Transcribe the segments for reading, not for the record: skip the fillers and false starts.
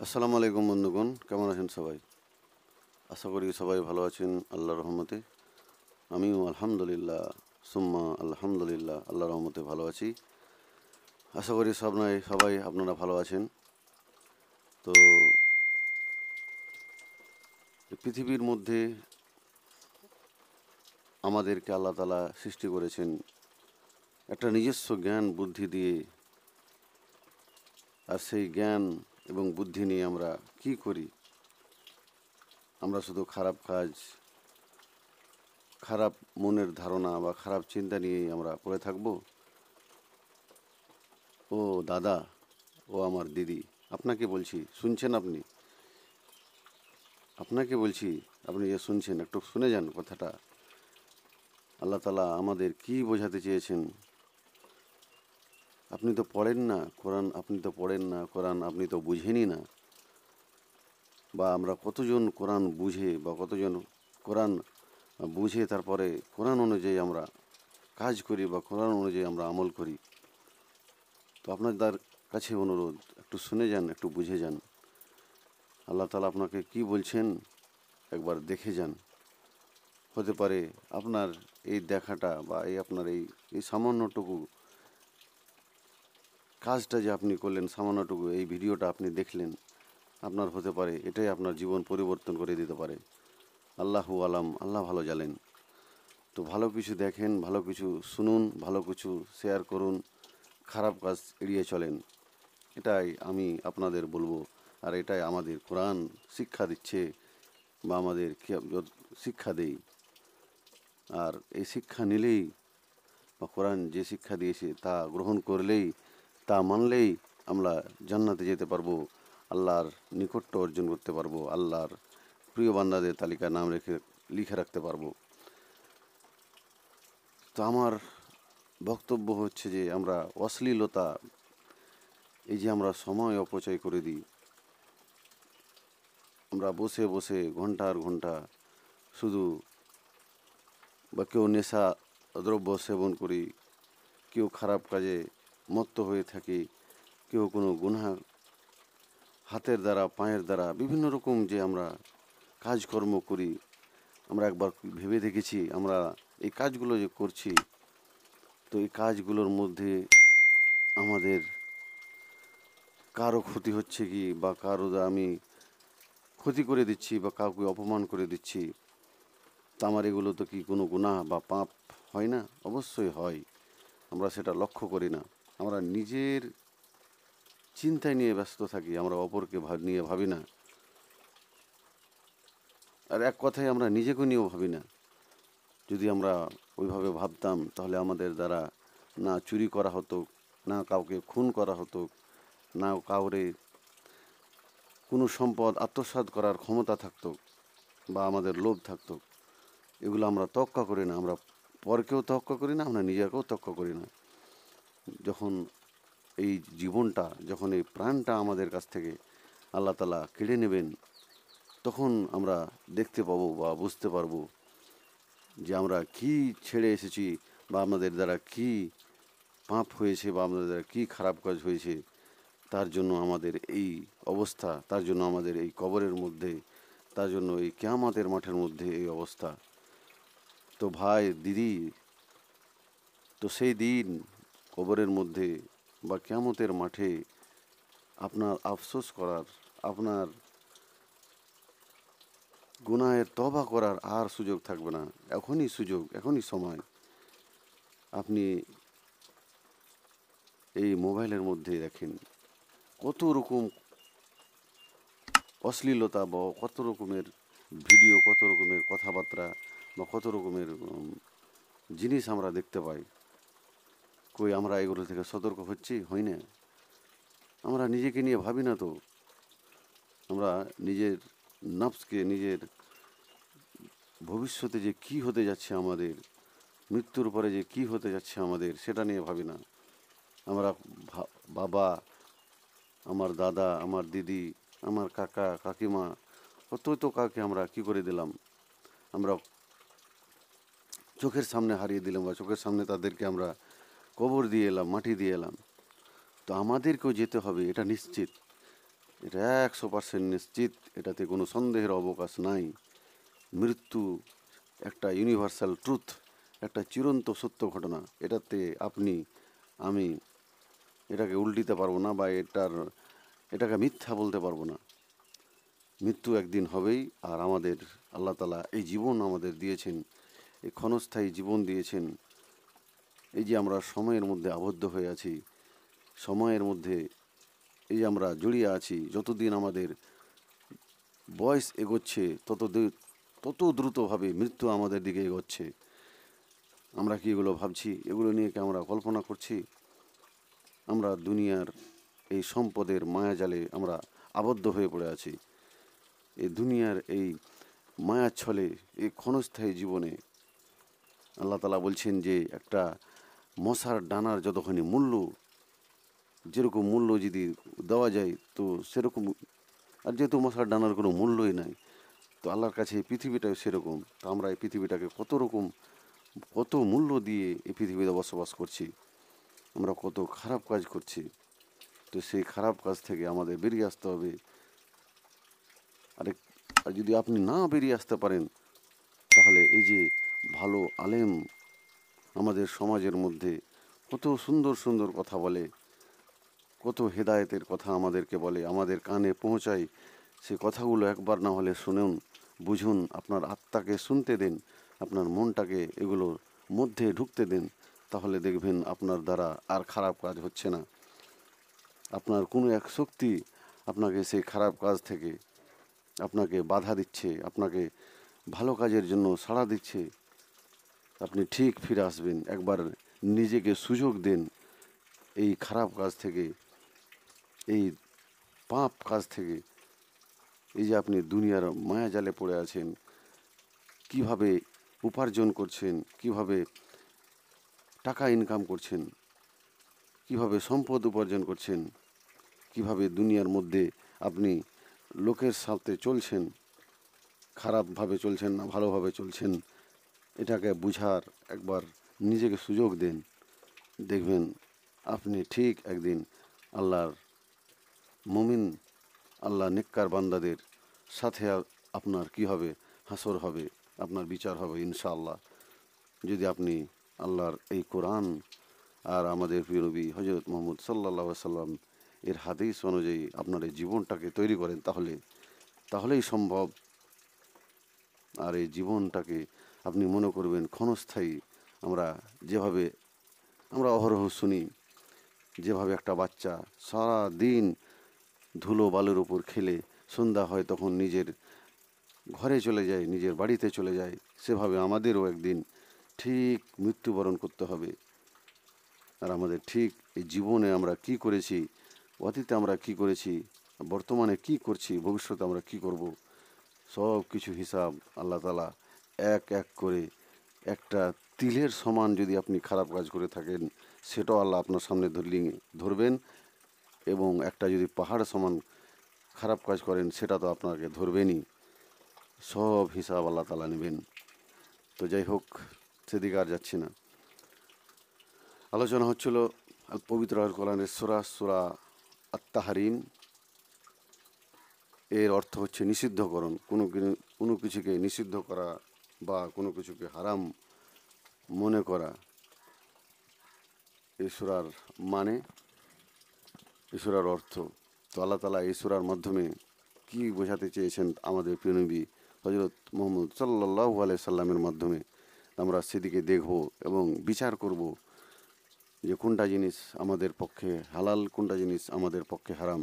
আসসালামু আলাইকুম বন্ধুগণ, কেমন আছেন সবাই? আশা করি সবাই ভালো আছেন আল্লাহর রহমতে। আমিও আলহামদুলিল্লাহ সুম্মা আলহামদুলিল্লাহ আল্লাহর রহমতে ভালো আছি। আশা করি সবাই আপনারা ভালো আছেন। তো এই পৃথিবীর মধ্যে আমাদেরকে আল্লাহ তাআলা সৃষ্টি করেছেন একটা নিজস্ব জ্ঞান বুদ্ধি দিয়ে। আর সেই জ্ঞান এবং বুদ্ধি নিয়ে আমরা কি করি? আমরা শুধু খারাপ কাজ, খারাপ মনের ধারণা বা খারাপ চিন্তা নিয়েই আমরা পড়ে থাকবো। ও দাদা, ও আমার দিদি, আপনাকে বলছি, শুনছেন আপনি? আপনাকে বলছি, আপনি যে শুনছেন একটু শুনে যান কথাটা। আল্লাহ তাআলা আমাদের কি বোঝাতে চেয়েছেন? আপনি তো পড়েন না কোরআন, আপনি তো বুঝেনই না। বা আমরা কতজন কোরআন বুঝে বা কতজন কোরআন বুঝে তারপরে কোরআন অনুযায়ী আমরা কাজ করি বা কোরআন অনুযায়ী আমরা আমল করি। তো আপনাদের কাছে অনুরোধ, একটু শুনে যান, একটু বুঝে যান। আল্লাহ তাআলা আপনাকে কি বলছেন একবার দেখে যান। হতে পারে আপনার এই দেখাটা বা আপনার এই সামান্যটুকু কাজটা যে আপনি করলেন, সামান্যটুকু এই ভিডিওটা আপনি দেখলেন, আপনার হতে পারে এটাই আপনার জীবন পরিবর্তন করে দিতে পারে। আল্লাহু আলাম, আল্লাহ ভালো জানেন। তো ভালো কিছু দেখেন, ভালো কিছু শুনুন, ভালো কিছু শেয়ার করুন, খারাপ কাজ এড়িয়ে চলেন। এটাই আমি আপনাদের বলবো। আর এটাই আমাদের কোরআন শিক্ষা দিচ্ছে বা আমাদের শিক্ষা দেই। আর এই শিক্ষা নিলেই বা কোরআন যে শিক্ষা দিয়েছে তা গ্রহণ করলেই, তা মানলেই আমরা জান্নাতে যেতে পারবো, আল্লাহর নিকট্য অর্জন করতে পারবো, আল্লাহর প্রিয় বান্দাদের তালিকায় নাম লিখে রাখতে পারবো। তো আমার বক্তব্য হচ্ছে যে আমরা অশ্লীলতা, এই যে আমরা সময় অপচয় করে দিই, আমরা বসে বসে ঘন্টার ঘন্টা শুধু বা কেউ নেশা দ্রব্য সেবন করি, কেউ খারাপ কাজে মত্ত হয়ে থাকি, কেউ কোনো গুনাহ হাতের দ্বারা পায়ের দ্বারা বিভিন্ন রকম যে আমরা কাজকর্ম করি। আমরা একবার ভেবে দেখেছি আমরা এই কাজগুলো যে করছি, তো এই কাজগুলোর মধ্যে আমাদের কারো ক্ষতি হচ্ছে কি, বা কারো আমি ক্ষতি করে দিচ্ছি বা কাউকে অপমান করে দিচ্ছি, তা আমার এগুলো তো কি কোনো গুনাহ বা পাপ হয় না? অবশ্যই হয়। আমরা সেটা লক্ষ্য করি না। আমরা নিজের চিন্তায় নিয়ে ব্যস্ত থাকি, আমরা অপরকে নিয়ে ভাবি না। আর এক কথায় আমরা নিজেকে নিয়েও ভাবি না। যদি আমরা ওইভাবে ভাবতাম তাহলে আমাদের দ্বারা না চুরি করা হতো, না কাউকে খুন করা হতো, না কাউরে কোনো সম্পদ আত্মসাৎ করার ক্ষমতা থাকতো বা আমাদের লোভ থাকতো। এগুলো আমরা তোয়াক্কা করি না। আমরা পরকেও তোয়াক্কা করি না, আমরা নিজেকেও তোয়াক্কা করি না। যখন এই জীবনটা, যখন এই প্রাণটা আমাদের কাছ থেকে আল্লাহ তাআলা কেড়ে নেবেন, তখন আমরা দেখতে পাবো বা বুঝতে পারবো যে আমরা কি ছেড়ে এসেছি বা আমাদের দ্বারা কি পাপ হয়েছে বা আমাদের দ্বারা কী খারাপ কাজ হয়েছে। তার জন্য আমাদের এই অবস্থা, তার জন্য আমাদের এই কবরের মধ্যে, তার জন্য এই কিয়ামতের মাঠের মধ্যে এই অবস্থা। তো ভাই দিদি, তো সেই দিন কবরের মধ্যে বা কিয়ামতের মাঠে আপনার আফসোস করার, আপনার গুনাহের তওবা করার আর সুযোগ থাকবে না। এখনই সুযোগ, এখনই সময়। আপনি এই মোবাইলের মধ্যে দেখেন কত রকম অশ্লীলতা বা কত রকমের ভিডিও, কত রকমের কথাবার্তা বা কত রকমের জিনিস আমরা দেখতে পাই। কই আমরা এগুলো থেকে সতর্ক হচ্ছি? হই না। আমরা নিজেকে নিয়ে ভাবি না তো। আমরা নিজের নফসকে, নিজের ভবিষ্যতে যে কি হতে যাচ্ছে আমাদের, মৃত্যুর পরে যে কি হতে যাচ্ছে আমাদের, সেটা নিয়ে ভাবি না। আমরা বাবা, আমার দাদা, আমার দিদি, আমার কাকা কাকিমা, কত তো কাকে আমরা কি করে দিলাম, আমরা চোখের সামনে হারিয়ে দিলাম বা চোখের সামনে তাদেরকে আমরা কবর দিয়ে এলাম, মাটি দিয়ে এলাম। তো আমাদেরকেও যেতে হবে, এটা নিশ্চিত। এটা 100% নিশ্চিত, এটাতে কোনো সন্দেহের অবকাশ নাই। মৃত্যু একটা ইউনিভার্সাল ট্রুথ, একটা চিরন্ত সত্য ঘটনা। এটাতে আপনি আমি এটাকে উল্টিতে পারবো না, বা এটাকে মিথ্যা বলতে পারবো না। মৃত্যু একদিন হবেই। আর আমাদের আল্লাহ তাআলা এই জীবন আমাদের দিয়েছেন, এই ক্ষণস্থায়ী জীবন দিয়েছেন। এই যে আমরা সময়ের মধ্যে আবদ্ধ হয়ে আছি, সময়ের মধ্যে এই যে আমরা জড়িয়ে আছি, যতদিন আমাদের বয়স এগোচ্ছে তত দ্রুতভাবে মৃত্যু আমাদের দিকে এগোচ্ছে। আমরা কি এগুলো ভাবছি? এগুলো নিয়ে কি আমরা কল্পনা করছি? আমরা দুনিয়ার এই সম্পদের মায়াজালে আমরা আবদ্ধ হয়ে পড়ে আছি। এই দুনিয়ার এই মায়ার ছলে, এই ক্ষণস্থায়ী জীবনে আল্লাহ তাআলা বলছেন যে একটা মশার ডানার যতখানি মূল্য, যেরকম মূল্য যদি দেওয়া যায় তো সেরকম, আর যেহেতু মশার ডানার কোনো মূল্যই নাই, তো আল্লাহর কাছে এই পৃথিবীটাও সেরকম। তো আমরা এই পৃথিবীটাকে কত মূল্য দিয়ে এই পৃথিবীতে বসবাস করছি, আমরা কত খারাপ কাজ করছি। তো সেই খারাপ কাজ থেকে আমাদের বেরিয়ে আসতে হবে। আরেক আর যদি আপনি না বেরিয়ে আসতে পারেন, তাহলে এই যে ভালো আলেম আমাদের সমাজের মধ্যে কত সুন্দর সুন্দর কথা বলে, কত হেদায়েতের কথা আমাদেরকে বলে, আমাদের কানে পৌঁছায়, সে কথাগুলো একবার না হলে শুনুন, বুঝুন, আপনার আত্মাকে শুনতে দেন, আপনার মনটাকে এগুলোর মধ্যে ঢুকতে দেন। তাহলে দেখবেন আপনার দ্বারা আর খারাপ কাজ হচ্ছে না। আপনার কোনো এক শক্তি আপনাকে সেই খারাপ কাজ থেকে আপনাকে বাধা দিচ্ছে, আপনাকে ভালো কাজের জন্য সাড়া দিচ্ছে। আপনি ঠিক ফিরে আসবেন। একবার নিজেকে সুযোগ দেন এই খারাপ কাজ থেকে, এই পাপ কাজ থেকে। এই যে আপনি দুনিয়ার মায়াজালে পড়ে আছেন, কিভাবে উপার্জন করছেন, কিভাবে টাকা ইনকাম করছেন, কিভাবে সম্পদ উপার্জন করছেন, কিভাবে দুনিয়ার মধ্যে আপনি লোকের সাথে চলছেন, খারাপভাবে চলছেন না ভালোভাবে চলছেন, এটাকে বুঝার একবার নিজেকে সুযোগ দেন। দেখবেন আপনি ঠিক একদিন আল্লাহর মুমিন, আল্লাহ নেককার বান্দাদের সাথে আপনার কি হবে, হাসর হবে, আপনার বিচার হবে ইনশাআল্লাহ। যদি আপনি আল্লাহর এই কোরআন আর আমাদের প্রিয় নবী হযরত মুহাম্মদ সাল্লাল্লাহু আলাইহি সাল্লাম এর হাদিস অনুযায়ী আপনার এই জীবনটাকে তৈরি করেন, তাহলেই সম্ভব। আর এই জীবনটাকে আপনি মনে করবেন ক্ষণস্থায়ী। আমরা যেভাবে আমরা অহরহ শুনি, যেভাবে একটা বাচ্চা সারা দিন ধুলো বালুর উপর খেলে সন্ধ্যা হয় তখন নিজের ঘরে চলে যায়, নিজের বাড়িতে চলে যায়, সেভাবে আমাদেরও একদিন ঠিক মৃত্যুবরণ করতে হবে। আর আমাদের ঠিক এই জীবনে আমরা কি করেছি, অতীতে আমরা কি করেছি, বর্তমানে কি করছি, ভবিষ্যতে আমরা কি করব, সব কিছু হিসাব আল্লাহ তাআলা এক এক করে, একটা তিলের সমান যদি আপনি খারাপ কাজ করে থাকেন, সেটাও আল্লাহ আপনার সামনে ধরবেন। এবং একটা যদি পাহাড় সমান খারাপ কাজ করেন, সেটা তো আপনাকে ধরবেনই। সব হিসাব আল্লাহ তাআলা নেবেন। তো যাই হোক, সেদিকে আর যাচ্ছি না। আলোচনা হচ্ছিল পবিত্র আল কোরআনের সূরা আত-তাহরিম। এর অর্থ হচ্ছে নিষিদ্ধকরণ, কোনো কিছুকে নিষিদ্ধ করা বা কোনো কিছুকে হারাম মনে করা। এই সূরার মানে, এই সূরার অর্থ। তো আল্লাহ তাআলা এই সূরার মাধ্যমে কি বোঝাতে চেয়েছেন আমাদের প্রিয় নবী হযরত মুহাম্মদ সাল্লাল্লাহু আলাইহি সাল্লামের মাধ্যমে, আমরা সেদিকে দেখব এবং বিচার করব যে কোনটা জিনিস আমাদের পক্ষে হালাল, কোনটা জিনিস আমাদের পক্ষে হারাম।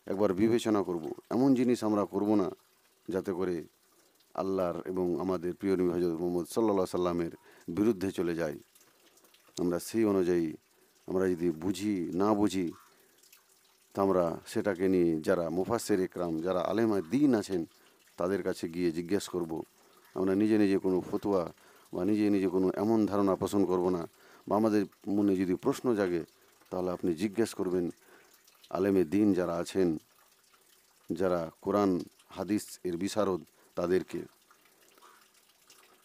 একবার বিবেচনা করব। এমন জিনিস আমরা করব না যাতে করে আল্লাহর এবং আমাদের প্রিয় নবী হযরত মুহাম্মদ সাল্লাল্লাহু আলাইহি সাল্লামের বিরুদ্ধে চলে যায়। আমরা সেই অনুযায়ী আমরা যদি না বুঝি, তা আমরা সেটাকে নিয়ে যারা মুফাসসির ইকরাম, যারা আলেমায়ে দ্বীন আছেন, তাদের কাছে গিয়ে জিজ্ঞেস করব। আমরা নিজে নিজে কোনো ফতোয়া বা নিজে নিজে কোনো এমন ধারণা পোষণ করব না। বা আমাদের মনে যদি প্রশ্ন জাগে, তাহলে আপনি জিজ্ঞেস করবেন আলেমে দ্বীন যারা আছেন, যারা কোরআন হাদিস এর বিশারদ, তাদেরকে।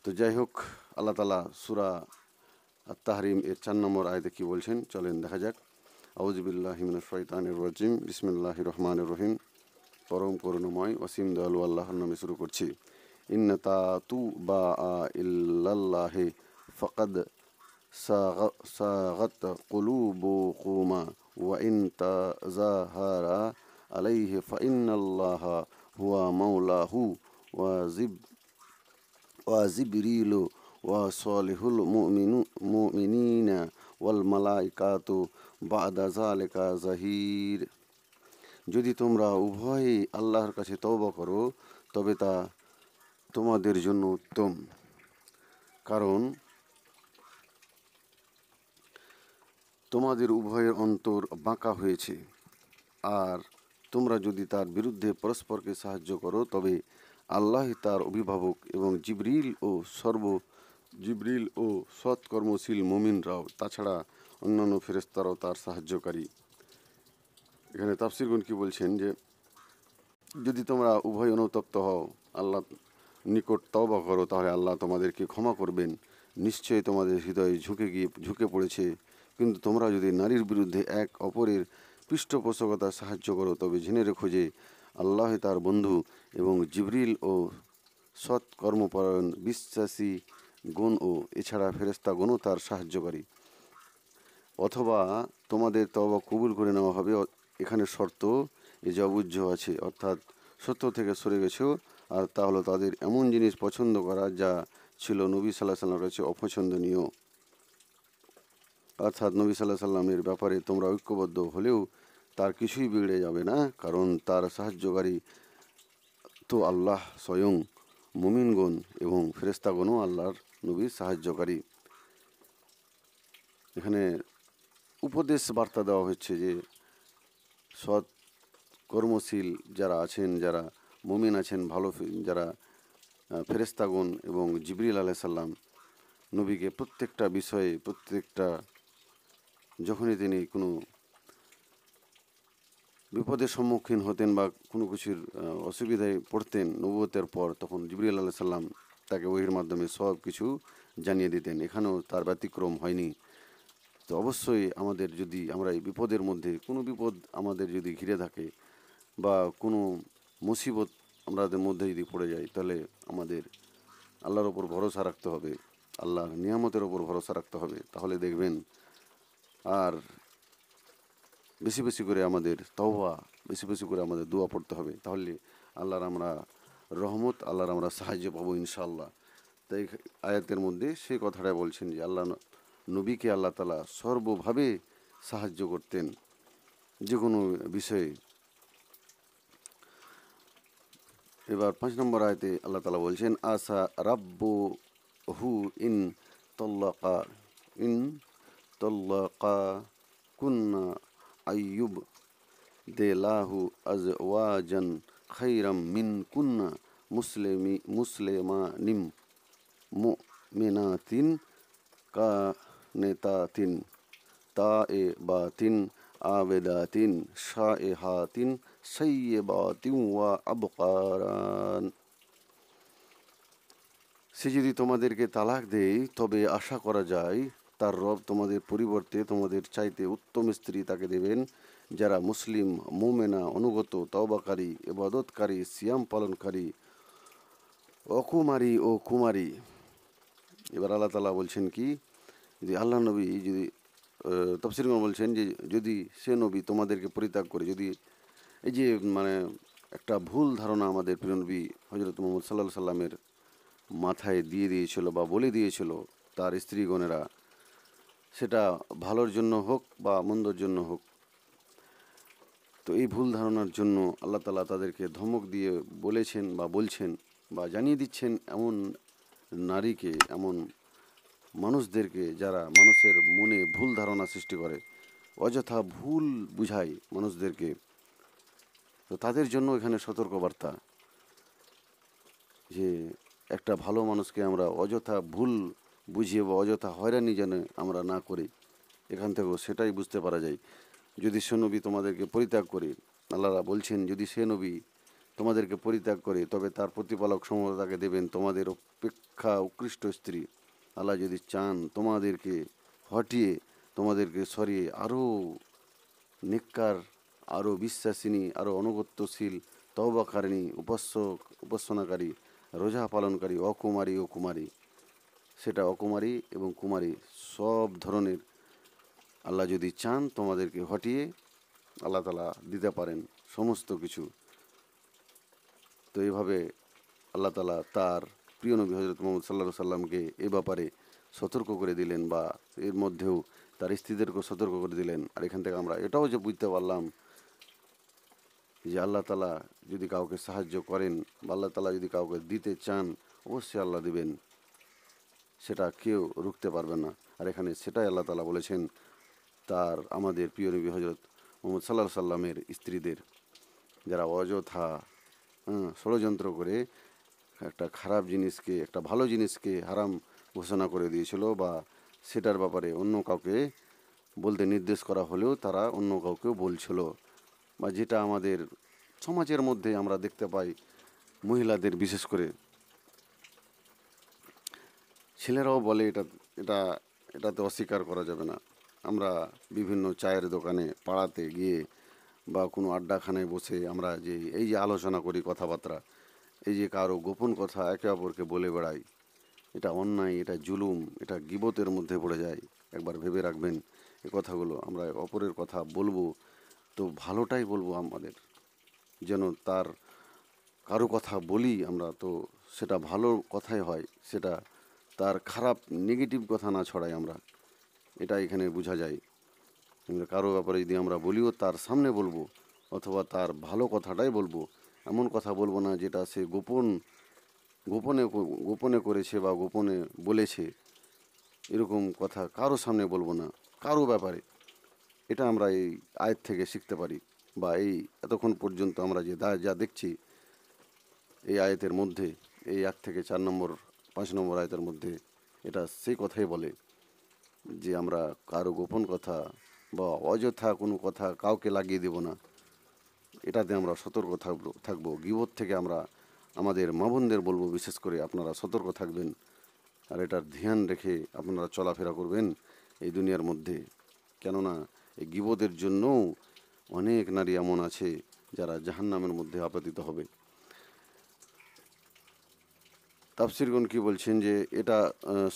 তো যাই হোক, আল্লাহ তাআলা সূরা আত-তাহরিম এর 4 নম্বর আয়াতে কি বলছেন চলেন দেখা যাক। আউযু বিল্লাহি মিনাশ শাইতানির রাজিম, বিসমিল্লাহির রহমানির রহিম। পরম করুণাময় অসীম দয়ালু আল্লাহর নামে শুরু করছি। ইন্না তাতু বা ইল্লাল্লাহি ফাকাদ সাগাত কুলুবুকুমা ওয়া ইন তাজাহারা আলাইহি ফাইন্নাল্লাহা হুয়া মাওলাহু ওয়া জিবরিলু ওয়া সালিহুল মুমিনিনা ওয়াল মালাইকাতু বাদা যালিকা জাহির। যদি তোমরা উভয়ই আল্লাহর কাছে তওবা করো তবে তা তোমাদের জন্য উত্তম, কারণ তোমাদের উভয়ের অন্তর বাঁকা হয়েছে। আর তোমরা যদি তার বিরুদ্ধে পরস্পরকে সাহায্য করো তবে আল্লাহই তার অভিভাবক এবং জিবরিল ও সৎকর্মশীল মুমিনরাও, তাছাড়া অন্যান্য ফেরেশতারাও তার সাহায্যকারী। এখানে তাফসীরগণ কি বলছেন যে যদি তোমরা উভয় অনুতপ্ত হও, আল্লাহ নিকট তওবা করো, তাহলে আল্লাহ তোমাদেরকে ক্ষমা করবেন। নিশ্চয়ই তোমাদের হৃদয় ঝুঁকে পড়েছে। কিন্তু তোমরা যদি নারীর বিরুদ্ধে এক অপরের পৃষ্ঠপোষকতার সাহায্য করো তবে জেনে রেখো যে আল্লাহ তার বন্ধু এবং জিবরিল ও সৎ কর্মপরায়ণ বিশ্বাসী গণ ও এছাড়া ফেরেশতাগণও তার সাহায্যকারী। অথবা তোমাদের তওবা কবুল করে নেওয়া হবে। এখানে শর্ত এ জবুজ্জ আছে, অর্থাৎ সত্য থেকে সরে গেছো, আর তা হলো তাদের এমন জিনিস পছন্দ করা যা ছিল নবী সাল্লাহ সাল্লামের কাছে অপছন্দনীয়। অর্থাৎ নবী সাল্লাহ সাল্লামের ব্যাপারে তোমরা ঐক্যবদ্ধ হলেও তার কিছুই বিগড়ে যাবে না, কারণ তার সাহায্যকারী তো আল্লাহ স্বয়ং। মুমিনগণ এবং ফেরেশতাগণও আল্লাহর নবীর সাহায্যকারী। এখানে উপদেশ বার্তা দেওয়া হচ্ছে যে সৎ কর্মশীল যারা আছেন, যারা মুমিন আছেন, যারা ফেরেশতাগণ এবং জিবরিল আলাইহিস সালাম নবীকে প্রত্যেকটা বিষয়ে যখনই তিনি কোনো বিপদের সম্মুখীন হতেন বা কোনো কিছুর অসুবিধায় পড়তেন নবুয়তের পর, তখন জিবরিল আলাইহিস সালাম তাকে ওহীর মাধ্যমে সব কিছু জানিয়ে দিতেন। এখানেও তার ব্যতিক্রম হয়নি। তো অবশ্যই আমাদের যদি আমরা এই বিপদের মধ্যে কোনো বিপদ আমাদের যদি ঘিরে থাকে বা কোনো মুসিবত আমাদের মধ্যে যদি পড়ে যায়, তাহলে আমাদের আল্লাহর ওপর ভরসা রাখতে হবে, আল্লাহর নিয়ামতের ওপর ভরসা রাখতে হবে। তাহলে দেখবেন আর বেশি বেশি করে আমাদের তওবা, বেশি বেশি করে আমাদের দোয়া পড়তে হবে। তাহলে আল্লাহর আমরা রহমত, আল্লাহর আমরা সাহায্য পাবো ইনশাআল্লাহ। তাই আয়াতের মধ্যে সেই কথাটা বলছেন যে নবীকে আল্লাহ তাআলা সর্বভাবে সাহায্য করতেন যে কোনো বিষয়ে। এবার 5 নম্বর আয়াতে আল্লাহ তাআলা বলছেন আসা রাব্বু হু তল্লাকা ইন তল্লাকা কুন্না আইয়ুব দেলাহু আজওয়াজান খাইরাম মিন কুন্না মুসলিমানিম মুমিনাতিন কানেতাতিন তায়েবাতিন আবেদাতিন শাইহাতিন সাইয়্যিবাতিন ওয়া আবকারান। সে যদি তোমাদেরকে তালাক দেয় তবে আশা করা যায় তার রব তোমাদের পরিবর্তে তোমাদের চাইতে উত্তম স্ত্রী তাকে দেবেন, যারা মুসলিম, মুমেনা, অনুগত, তওবাকারী, ইবাদতকারী, সিয়াম পালনকারী, অকুমারী ও কুমারী। এবার আল্লাহ তাআলা বলছেন কি, যদি আল্লাহ নবী যদি তাফসীরগণ বলছেন যে যদি সে নবী তোমাদেরকে পরিত্যাগ করে, যদি এই যে মানে একটা ভুল ধারণা আমাদের প্রিয় নবী হযরত মুহাম্মদ সাল্লাল্লাহু আলাইহি সাল্লামের মাথায় দিয়ে দিয়েছিল বা বলে দিয়েছিল তার স্ত্রীগণেরা, সেটা ভালোর জন্য হোক বা মন্দর জন্য হোক, তো এই ভুল ধারণার জন্য আল্লাহ তাআলা তাদেরকে ধমক দিয়ে বলেছেন বা বলছেন বা জানিয়ে দিচ্ছেন এমন নারীকে, এমন মানুষদেরকে যারা মানুষের মনে ভুল ধারণা সৃষ্টি করে, অযথা ভুল বুঝায় মানুষদেরকে। তো তাদের জন্য এখানে সতর্কবার্তা যে একটা ভালো মানুষকে আমরা অযথা ভুল বুঝিয়ে বা অযথা হয়রানি যেন আমরা না করি। এখান থেকেও সেটাই বুঝতে পারা যায়। যদি সে নবী তোমাদেরকে পরিত্যাগ করে, আল্লাহ বলছেন যদি সে নবী তোমাদেরকে পরিত্যাগ করে তবে তার প্রতিপালক সমূহ তাকে দেবেন তোমাদের অপেক্ষা উৎকৃষ্ট স্ত্রী। আল্লাহ যদি চান তোমাদেরকে হটিয়ে, তোমাদেরকে সরিয়ে আরও নেককার, আরও বিশ্বাসিনী, আরও অনুগত্যশীল তওবাকারিণী, উপাসনাকারী, রোজা পালনকারী, অকুমারী ও কুমারী, সেটা অকুমারী এবং কুমারী সব ধরনের আল্লাহ যদি চান তোমাদেরকে হটিয়ে আল্লাহ তালা দিতে পারেন সমস্ত কিছু। তো এইভাবে আল্লাহ তালা তার প্রিয় নবী হজরত মোহাম্মদ সাল্লাল্লাহু সাল্লামকে এ ব্যাপারে সতর্ক করে দিলেন, বা এর মধ্যেও তার স্ত্রীদেরকেও সতর্ক করে দিলেন। আর এখান থেকে আমরা এটাও যে বুঝতে পারলাম যে আল্লাহ তালা যদি কাউকে সাহায্য করেন বা আল্লাহ তালা যদি কাউকে দিতে চান, অবশ্যই আল্লাহ দিবেন, সেটা কেউ রুখতে পারবে না। আর এখানে সেটাই আল্লাহ তালা বলেছেন তার আমাদের প্রিয় নবী হজরত মোহাম্মদ সাল্লাল্লাহু সাল্লামের স্ত্রীদের, যারা অযথা ষড়যন্ত্র করে একটা খারাপ জিনিসকে একটা ভালো জিনিসকে হারাম ঘোষণা করে দিয়েছিল, বা সেটার ব্যাপারে অন্য কাউকে বলতে নির্দেশ করা হলেও তারা অন্য কাউকে বলছিল, বা যেটা আমাদের সমাজের মধ্যে আমরা দেখতে পাই, মহিলাদের বিশেষ করে ছেলেরাও বলে, এটা এটা এটাতে অস্বীকার করা যাবে না। আমরা বিভিন্ন চায়ের দোকানে, পাড়াতে গিয়ে বা কোনো আড্ডাখানায় বসে আমরা যে এই যে আলোচনা করি, কথাবার্তা, এই যে কারো গোপন কথা একে অপরকে বলে বেড়াই, এটা অন্যায়, এটা জুলুম, এটা গীবতের মধ্যে পড়ে যায়। একবার ভেবে রাখবেন এই কথাগুলো। আমরা অপরের কথা বলবো তো ভালোটাই বলবো আমাদের, যেন তার কারো কথা বলি আমরা তো সেটা ভালো কথাই হয়, সেটা তার খারাপ নেগেটিভ কথা না ছড়াই আমরা, এটা এখানে বোঝা যায়। কারো ব্যাপারে যদি আমরা বলিও তার সামনে বলবো, অথবা তার ভালো কথাটাই বলবো, এমন কথা বলবো না যেটা সে গোপনে করেছে বা গোপনে বলেছে, এরকম কথা কারো সামনে বলবো না কারো ব্যাপারে। এটা আমরা এই আয়াত থেকে শিখতে পারি, বা এই এতক্ষণ পর্যন্ত আমরা যে যা দেখছি এই আয়াতের মধ্যে, এই 1 থেকে 4 নম্বর 5 নম্বর আয়াতের মধ্যে, এটা সেই কথাই বলে যে আমরা কারো গোপন কথা বা অযথা কোনো কথা কাউকে লাগিয়ে দেব না, এটাতে আমরা সতর্ক থাকবো। গীবত থেকে আমরা আমাদের মা বোনদের বলবো, বিশেষ করে আপনারা সতর্ক থাকবেন, আর এটার ধ্যান রেখে আপনারা চলাফেরা করবেন এই দুনিয়ার মধ্যে। কেননা এই গীবতের জন্যও অনেক নারী এমন আছে যারা জাহান্নামের মধ্যে আপতিত হবে। তাফসিরগণ কি বলছেন যে এটা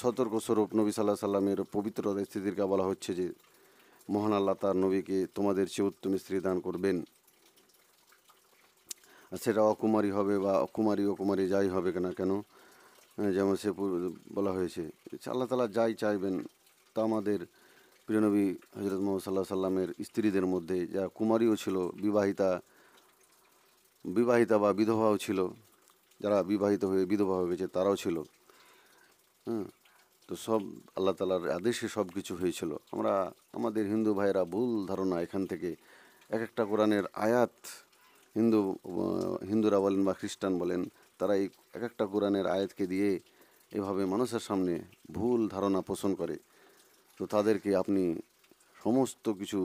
সতর্ক স্বরূপ নবী সাল্লাহ সাল্লামের পবিত্র স্ত্রীদেরকে বলা হচ্ছে যে মহান আল্লাহ তার নবীকে তোমাদের চেয়ে উত্তম স্ত্রী দান করবেন, আর সেটা অকুমারী হবে বা কুমারী ও কুমারী যাই হবে না কেন, যেমন সে বলা হয়েছে আল্লাহ তালা যাই চাইবেন। তা আমাদের প্রিয় নবী হজরত মোহাম্মদ সাল্লাহ সাল্লামের স্ত্রীদের মধ্যে যা কুমারীও ছিল, বিবাহিতা বা বিধবাও ছিল, যারা বিবাহিত হয়ে বিধবা হয়ে গেছে তারাও ছিল। তো সব আল্লাহ তালার আদেশে সব কিছু হয়েছিল। আমাদের হিন্দু ভাইয়েরা ভুল ধারণা এখান থেকে এক একটা কোরআনের আয়াত, হিন্দুরা বলেন বা খ্রিস্টান বলেন, তারা এই এক একটা কোরআনের আয়াতকে দিয়ে এভাবে মানুষের সামনে ভুল ধারণা পোষণ করে। তো তাদেরকে আপনি সমস্ত কিছু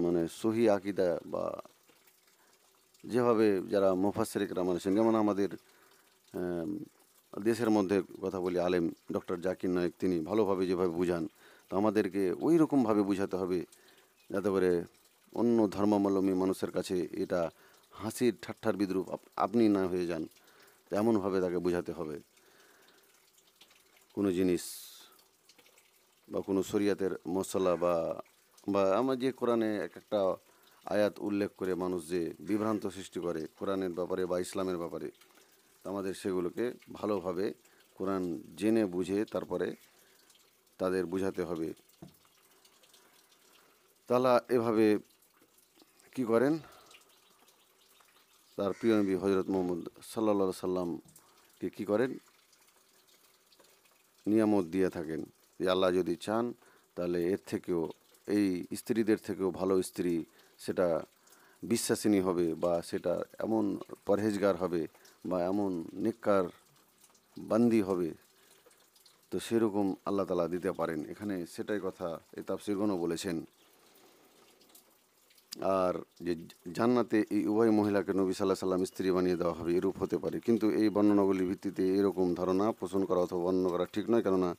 মানে সহি আকিদা বা যেভাবে যারা মুফাসসিররা মানেছেন, যেমন আমাদের দেশের মধ্যে কথা বলি আলেম ডক্টর জাকির নায়েক, তিনি ভালোভাবে যেভাবে বুঝান, তো আমাদেরকে ওই রকমভাবে বুঝাতে হবে যাতে করে অন্য ধর্মাবলম্বী মানুষের কাছে এটা হাসির ঠাট্টার বিদ্রূপ আপনি না হয়ে যান। এমনভাবে তাকে বোঝাতে হবে কোনো জিনিস বা কোনো শরিয়াতের মশলা বা বা আমার যে কোরআনে এক একটা আয়াত উল্লেখ করে মানুষ যে বিভ্রান্ত সৃষ্টি করে কোরআনের ব্যাপারে বা ইসলামের ব্যাপারে, আমাদের সেগুলোকে ভালোভাবে কোরআন জেনে বুঝে তারপরে তাদের বুঝাতে হবে। তারা এভাবে কি করেন, তার প্রিয় নবী হজরত মোহাম্মদ সাল্লাল্লাহু সাল্লামকে কী করেন, নিয়ামত দিয়ে থাকেন যে আল্লাহ যদি চান তাহলে এর থেকেও, এই স্ত্রীদের থেকেও ভালো স্ত্রী, সেটা বিশ্বাসিনী হবে, বা সেটা এমন পরহেজগার হবে, বা এমন নেককার বান্দি হবে, তো সেরকম আল্লাহ তালা দিতে পারেন। এখানে সেটাই কথা এই তাফসীরগণও বলেছেন। আর যে জান্নাতে এই উভয় মহিলাকে নবী সাল্লাহ সাল্লাম স্ত্রী বানিয়ে দেওয়া হবে, এরূপ হতে পারে, কিন্তু এই বর্ণনাগুলির ভিত্তিতে এরকম ধারণা পোষণ করা অথবা বর্ণনা করা ঠিক নয়, কেননা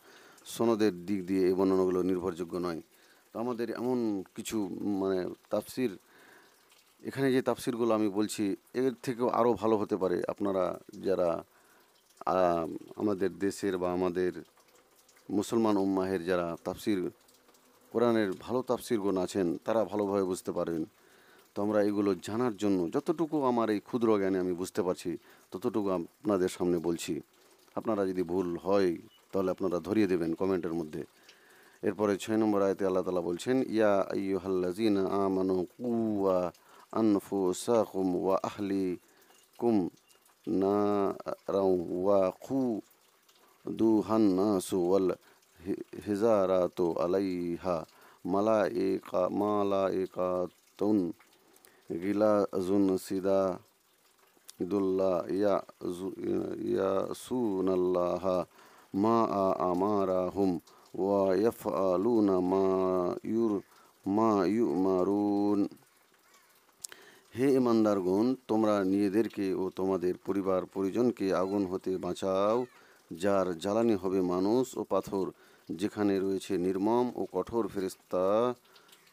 সনদের দিক দিয়ে এই বর্ণনাগুলো নির্ভরযোগ্য নয়। তো আমাদের এমন কিছু মানে তাফসির এখানে যে তাফসিরগুলো আমি বলছি এর থেকেও আরও ভালো হতে পারে। আপনারা যারা আম, আমাদের দেশের বা আমাদের মুসলমান উম্মাহের যারা তাফসির কোরআনের ভালো তাফসিরগণ আছেন তারা ভালোভাবে বুঝতে পারবেন। তো আমরা এগুলো জানার জন্য যতটুকু আমার এই ক্ষুদ্র জ্ঞানে আমি বুঝতে পারছি ততটুকু আপনাদের সামনে বলছি। আপনারা যদি ভুল হয় তাহলে আপনারা ধরিয়ে দেবেন কমেন্টের মধ্যে। এরপরে 6 নম্বর আয়াতে আল্লাহ তাআলা বলছেন, ইয়া আইয়ুহাল্লাযীনা আমানু কুওয়া আনফুসাকুম ওয়া আহলিকুম নারাও ওয়া কুদুহান নাসু ওয়াল হিজারাতু আলাইহা মালাইকাতুন গিলাজুন সিদাদুল্লাহ ইয়াসুনাল্লাহা মা আমারাহুম ওয়া ইয়াফআলুনা মা ইউমারুন। হে ইমানদারগণ, তোমরা নিজেদেরকে ও তোমাদের পরিবার পরিজনকে আগুন হতে বাঁচাও, যার জ্বালানি হবে মানুষ ও পাথর, যেখানে রয়েছে নির্মম ও কঠোর ফেরেশতা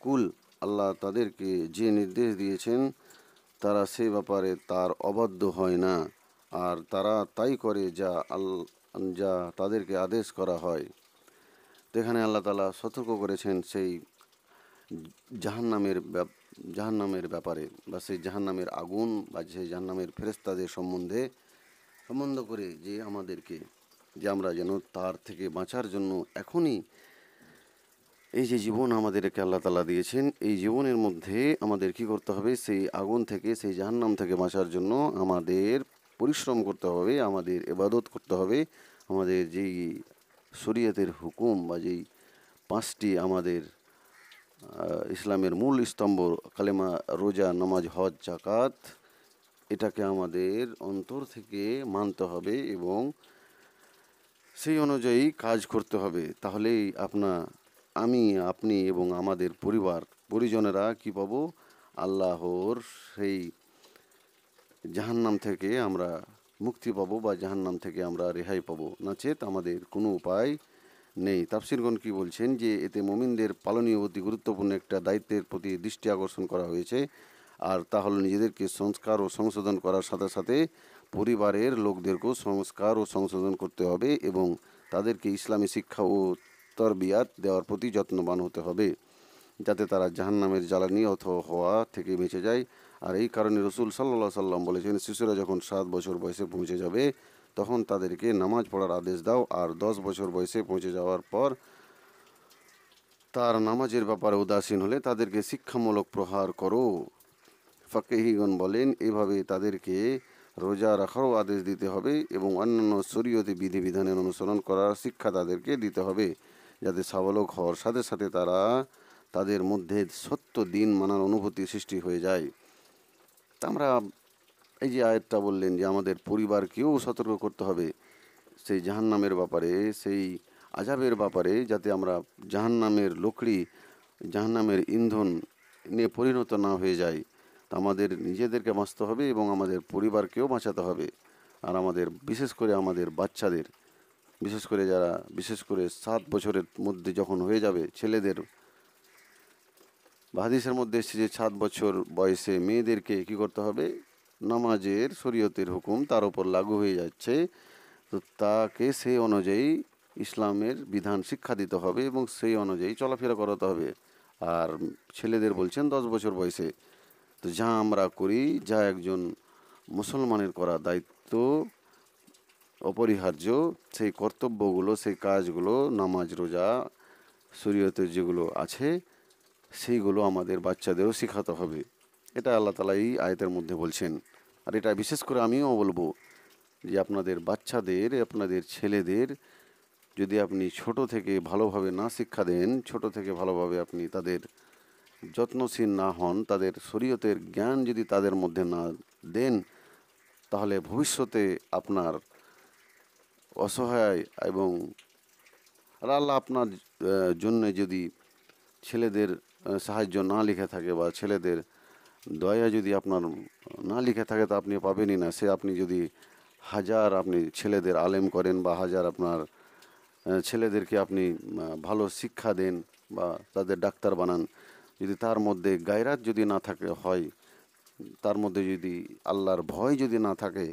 কুল। আল্লাহ তাদেরকে যে নির্দেশ দিয়েছেন তারা সে ব্যাপারে তার অবাধ্য হয় না, আর তারা তাই করে যা তাদেরকে আদেশ করা হয়। তো এখানে আল্লাহ তাআলা সতর্ক করেছেন সেই জাহান্নামের ব্যাপারে, বা সেই জাহান্নামের আগুন বা সেই জাহান্নামের ফেরেশতাদের সম্বন্ধ করে যে আমরা যেন তার থেকে বাঁচার জন্য এখনই এই যে জীবন আমাদেরকে আল্লাহ তাআলা দিয়েছেন, এই জীবনের মধ্যে আমাদের কি করতে হবে? সেই আগুন থেকে, সেই জাহান্নাম থেকে বাঁচার জন্য আমাদের পরিশ্রম করতে হবে, আমাদের ইবাদত করতে হবে। আমাদের যেই শরীয়তের হুকুম বা যেই 5টি আমাদের ইসলামের মূল স্তম্ভ, কালেমা, রোজা, নামাজ, হজ, যাকাত, এটাকে আমাদের অন্তর থেকে মানতে হবে এবং সেই অনুযায়ী কাজ করতে হবে। তাহলেই আপনি এবং আমাদের পরিজনেরা কি পাবো? আল্লাহর সেই জাহান্নাম থেকে আমরা মুক্তি পাবো বা জাহান্নাম থেকে আমরা রেহাই পাবো, নচেৎ আমাদের কোনো উপায় নেই। তাফসিরগণ কি বলছেন যে এতে মুমিনদের পালনীয় অতি গুরুত্বপূর্ণ একটা দায়িত্বের প্রতি দৃষ্টি আকর্ষণ করা হয়েছে, আর তা হলো নিজেদেরকে সংস্কার ও সংশোধন করার সাথে সাথে পরিবারের লোকদেরকেও সংস্কার ও সংশোধন করতে হবে এবং তাদেরকে ইসলামী শিক্ষা ও তরবিয়াত দেওয়ার প্রতি যত্নবান হতে হবে, যাতে তারা জাহান্নামের জ্বালানি হওয়া থেকে বেঁচে যায়। আর এই কারণে রসুল সাল্লাল্লাহু সাল্লাম বলেছেন, শিশুরা যখন 7 বছর বয়সে পৌঁছে যাবে তখন তাদেরকে নামাজ পড়ার আদেশ দাও, আর 10 বছর বয়সে পৌঁছে যাওয়ার পর তার নামাজের ব্যাপারে উদাসীন হলে তাদেরকে শিক্ষামূলক প্রহার করো। ফাকিহিগণ বলেন, এভাবে তাদেরকে রোজা রাখারও আদেশ দিতে হবে এবং অন্যান্য শরীয়তি বিধিবিধানের অনুসরণ করার শিক্ষা তাদেরকে দিতে হবে, যাতে সাবলক হওয়ার সাথে সাথে তাদের মধ্যে সত্য দিন মানার অনুভূতি সৃষ্টি হয়ে যায়। তা আমরা এই যে আয়াতটা বললেন যে আমাদের পরিবারকেও সতর্ক করতে হবে সেই জাহান্নামের ব্যাপারে, সেই আযাবের ব্যাপারে, যাতে আমরা জাহান্নামের ইন্ধন নিয়ে পরিণত না হয়ে যায়। তা আমাদের নিজেদেরকে বাঁচতে হবে এবং আমাদের পরিবারকেও বাঁচাতে হবে। আর বিশেষ করে আমাদের বাচ্চাদের, বিশেষ করে 7 বছরের মধ্যে যখন হয়ে যাবে ছেলেদের, বা হাদিসের মধ্যে এসেছে যে 7 বছর বয়সে মেয়েদেরকে কি করতে হবে? নামাজের শরীয়তের হুকুম তার উপর লাগু হয়ে যাচ্ছে, তো তাকে সেই অনুযায়ী ইসলামের বিধান শিক্ষা দিতে হবে এবং সেই অনুযায়ী চলাফেরা করাতে হবে। আর ছেলেদের বলছেন 10 বছর বয়সে। তো যা আমরা করি, যা একজন মুসলমানের করা দায়িত্ব, অপরিহার্য, সেই কর্তব্যগুলো, সেই কাজগুলো, নামাজ, রোজা, শরীয়তের যেগুলো আছে সেইগুলো আমাদের বাচ্চাদেরও শেখাতে হবে। এটা আল্লাহ তাআলা এই আয়াতের মধ্যে বলছেন। আর এটা বিশেষ করে আমিও বলবো যে আপনাদের বাচ্চাদের, আপনাদের ছেলেদের যদি আপনি ছোট থেকে ভালোভাবে না শিক্ষা দেন, ছোট থেকে ভালোভাবে আপনি তাদের যত্নশীল না হন, তাদের শরীয়তের জ্ঞান যদি তাদের মধ্যে না দেন, তাহলে ভবিষ্যতে আপনার অসহায় এবং আল্লাহ আপনার জন্য যদি ছেলেদের সাহায্য না লিখে থাকে বা ছেলেদের দয়া যদি আপনার না লিখে থাকে, তা আপনি পাবেনই না। আপনি যদি আপনি ছেলেদের আলেম করেন বা আপনার ছেলেদেরকে আপনি ভালো শিক্ষা দেন বা তাদের ডাক্তার বানান, যদি তার মধ্যে গায়রাত যদি না থাকে হয়, তার মধ্যে যদি আল্লাহর ভয় যদি না থাকে,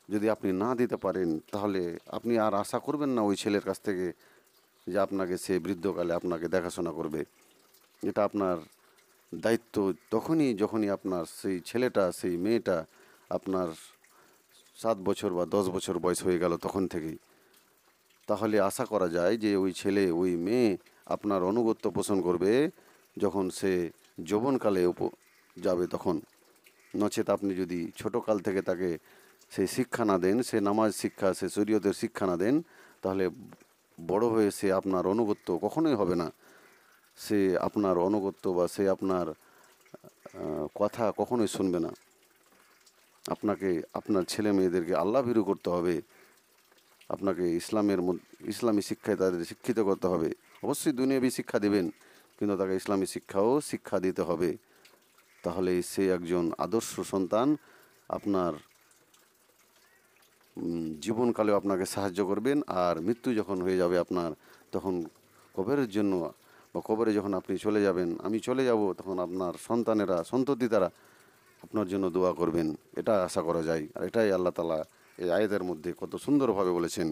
যদি আপনি না দিতে পারেন, তাহলে আপনি আর আশা করবেন না ওই ছেলের কাছ থেকে যে আপনাকে সে বৃদ্ধকালে আপনাকে দেখাশোনা করবে। এটা আপনার দায়িত্ব যখনই আপনার সেই ছেলেটা সেই মেয়েটা আপনার 7 বছর বা 10 বছর বয়স হয়ে গেল তখন থেকেই, তাহলে আশা করা যায় যে ওই ছেলে ওই মেয়ে আপনার আনুগত্য পোষণ করবে যখন সে যৌবনকালে যাবে তখন। নচেত আপনি যদি ছোটোকাল থেকে তাকে সেই শিক্ষা না দেন, সে নামাজ শিক্ষা, সে শরীয়তের শিক্ষা না দেন, তাহলে বড় হয়ে সে আপনার আনুগত্য কখনোই হবে না। সে আপনার আনুগত্য বা সে আপনার কথা কখনোই শুনবে না। আপনাকে আপনার ছেলে মেয়েদেরকে আল্লাহ ভীরু করতে হবে। আপনাকে ইসলামী শিক্ষায় তাদের শিক্ষিত করতে হবে। অবশ্যই দুনিয়াবী শিক্ষা দেবেন, কিন্তু তাকে ইসলামী শিক্ষা দিতে হবে। তাহলে সে একজন আদর্শ সন্তান আপনার জীবনকালেও আপনাকে সাহায্য করবেন। আর মৃত্যু যখন হয়ে যাবে আপনার, তখন কবরের জন্য বা কবরে যখন আপনি চলে যাবেন, আমি চলে যাব, তখন আপনার সন্ততি তারা আপনার জন্য দোয়া করবেন। এটা আশা করা যায়। আর এটাই আল্লাহ তাআলা এই আয়াতের মধ্যে কত সুন্দরভাবে বলেছেন।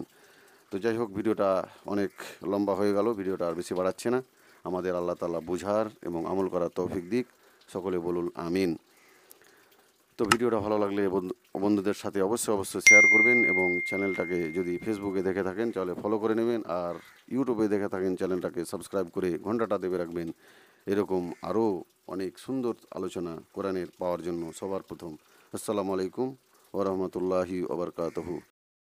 তো যাই হোক, ভিডিওটা অনেক লম্বা হয়ে গেল, ভিডিওটা আর বেশি বাড়াচ্ছে না। আমাদের আল্লাহ তাআলা বুঝার এবং আমল করার তৌফিক দিক। সকলে বলুন আমিন। তো ভিডিওটা ভালো লাগলে বন্ধুদের সাথে অবশ্যই শেয়ার করবেন, এবং চ্যানেলটাকে যদি ফেসবুকে দেখে থাকেন তাহলে ফলো করে নেবেন, আর ইউটিউবে দেখে থাকেন চ্যানেলটাকে সাবস্ক্রাইব করে ঘন্টাটা দেবে রাখবেন। এরকম আরও অনেক সুন্দর আলোচনা কোরআনের পাওয়ার জন্য সবার প্রথম। আসসালামু আলাইকুম ওয়া রাহমাতুল্লাহি ওয়া বারাকাতুহু।